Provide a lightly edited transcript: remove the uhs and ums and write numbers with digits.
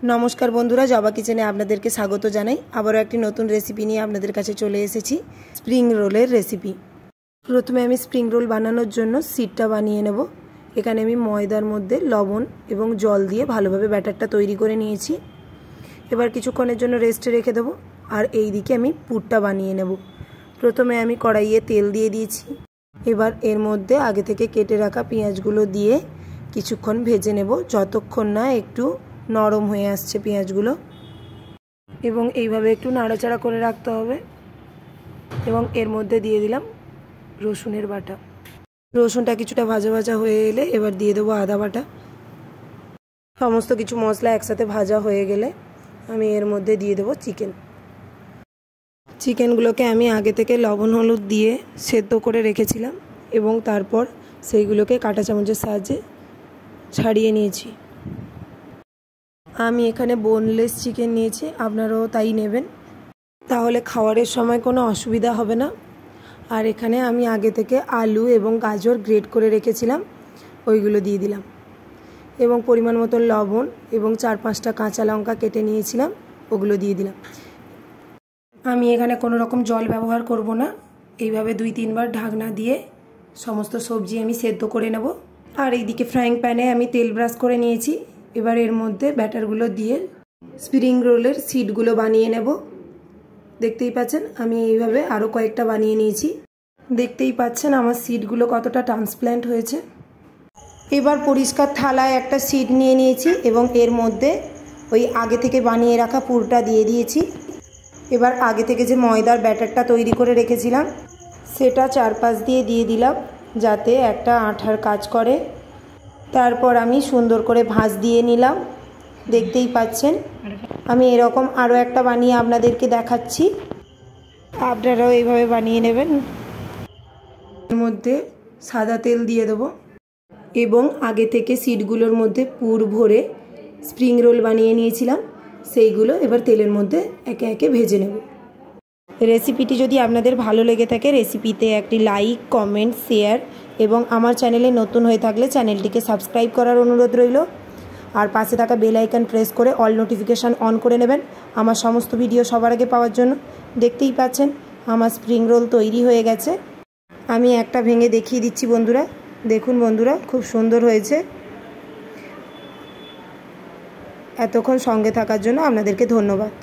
नमस्कार बंधुरा जबा किचेने आपनादेरके स्वागत जानाई आबारो एकटी नतून रेसिपि निये आपनादेर काछे चले एसेछि स्प्रिंग रोलेर रेसिपि। प्रथमे आमि स्प्रिंग रोल बानानोर जोन्नो सीडटा बानिये नेब। एखाने आमि मयदार मध्य लवण एबं जल दिये भालोभाबे बैटारटा तैरी करे नियेछि। एबार किछुक्षणेर जोन्नो रेस्टे रेखे देब आर एइदिके आमि पुरटा बानिये नेब। प्रथमे आमि कड़ाइये तेल दिये दियेछि। एबार एर मध्य आगे थेके केटे राखा पेंयाजगुलो दिये किछुक्षण भेजे नेब যতক্ষণ ना एकटू नरम হয়ে আসছে পেঁয়াজগুলো এবং এইভাবে একটু নাড়াচাড়া করে রাখতে হবে এবং এর মধ্যে দিয়ে দিলাম রসুনের বাটা। রসুনটা কিছুটা ভাজা ভাজা হয়ে এলে এবার দিয়ে দেব আদা বাটা। সমস্ত কিছু মশলা একসাথে ভাজা হয়ে গেলে আমি এর মধ্যে দিয়ে দেব চিকেন। চিকেনগুলোকে আমি আগে থেকে লবণ হলুদ দিয়ে সেদ্ধ করে রেখেছিলাম এবং তারপর সেইগুলোকে কাঁটা চামচের সাহায্যে ছাড়িয়ে নিয়েছি। আমি এখানে বোনলেস চিকেন নিয়েছি, আপনারাও তাই নেবেন, তাহলে খাওয়ারের সময় কোনো অসুবিধা হবে না। আর এখানে আমি আগে থেকে আলু এবং গাজর গ্রেট করে রেখেছিলাম, ওইগুলো দিয়ে দিলাম এবং পরিমাণ মতো লবণ এবং 4-5টা কাঁচা লঙ্কা কেটে নিয়েছিলাম, ওগুলো দিয়ে দিলাম। আমি এখানে কোনো রকম জল ব্যবহার করব না, এইভাবে 2-3 বার ঢাকনা দিয়ে সমস্ত সবজি আমি সেদ্ধ করে নেব। আর এইদিকে ফ্রাইং প্যানে আমি তেল ব্রাশ করে নিয়েছি। এবার এর মধ্যে ব্যাটারগুলো দিয়ে স্প্রিং রোলের সিটগুলো বানিয়ে নেব। দেখতেই পাচ্ছেন আমি এইভাবে আরও কয়েকটা বানিয়ে নিয়েছি। দেখতেই পাচ্ছেন আমার সিটগুলো কতটা ট্রান্সপ্ল্যান্ট হয়েছে। এবার পরিষ্কার থালায় একটা সিট নিয়ে নিয়েছি এবং এর মধ্যে ওই আগে থেকে বানিয়ে রাখা পুরটা দিয়ে দিয়েছি। এবার আগে থেকে যে ময়দার ব্যাটারটা তৈরি করে রেখেছিলাম সেটা চারপাশ দিয়ে দিলাম যাতে একটা আঠার কাজ করে। তারপর আমি সুন্দর করে ভাঁজ দিয়ে নিলাম। দেখতেই পাচ্ছেন আমি এরকম আরও একটা বানিয়ে আপনাদেরকে দেখাচ্ছি, আপনারাও এইভাবে বানিয়ে নেবেন। এর মধ্যে সাদা তেল দিয়ে দেবো এবং আগে থেকে সিটগুলোর মধ্যে পুর ভরে স্প্রিং রোল বানিয়ে নিয়েছিলাম সেইগুলো এবার তেলের মধ্যে একে একে ভেজে নেব। রেসিপিটি যদি আপনাদের ভালো লেগে থাকে রেসিপিতে একটি লাইক, কমেন্ট, শেয়ার এবং আমার চ্যানেলে নতুন হয়ে থাকলে চ্যানেলটিকে সাবস্ক্রাইব করার অনুরোধ রইল। আর পাশে থাকা বেল আইকন প্রেস করে অল নোটিফিকেশান অন করে নেবেন আমার সমস্ত ভিডিও সবার আগে পাওয়ার জন্য। দেখতেই পাচ্ছেন আমার স্প্রিং রোল তৈরি হয়ে গেছে। আমি একটা ভেঙে দেখিয়ে দিচ্ছি বন্ধুরা, দেখুন বন্ধুরা খুব সুন্দর হয়েছে। এতক্ষণ সঙ্গে থাকার জন্য আপনাদেরকে ধন্যবাদ।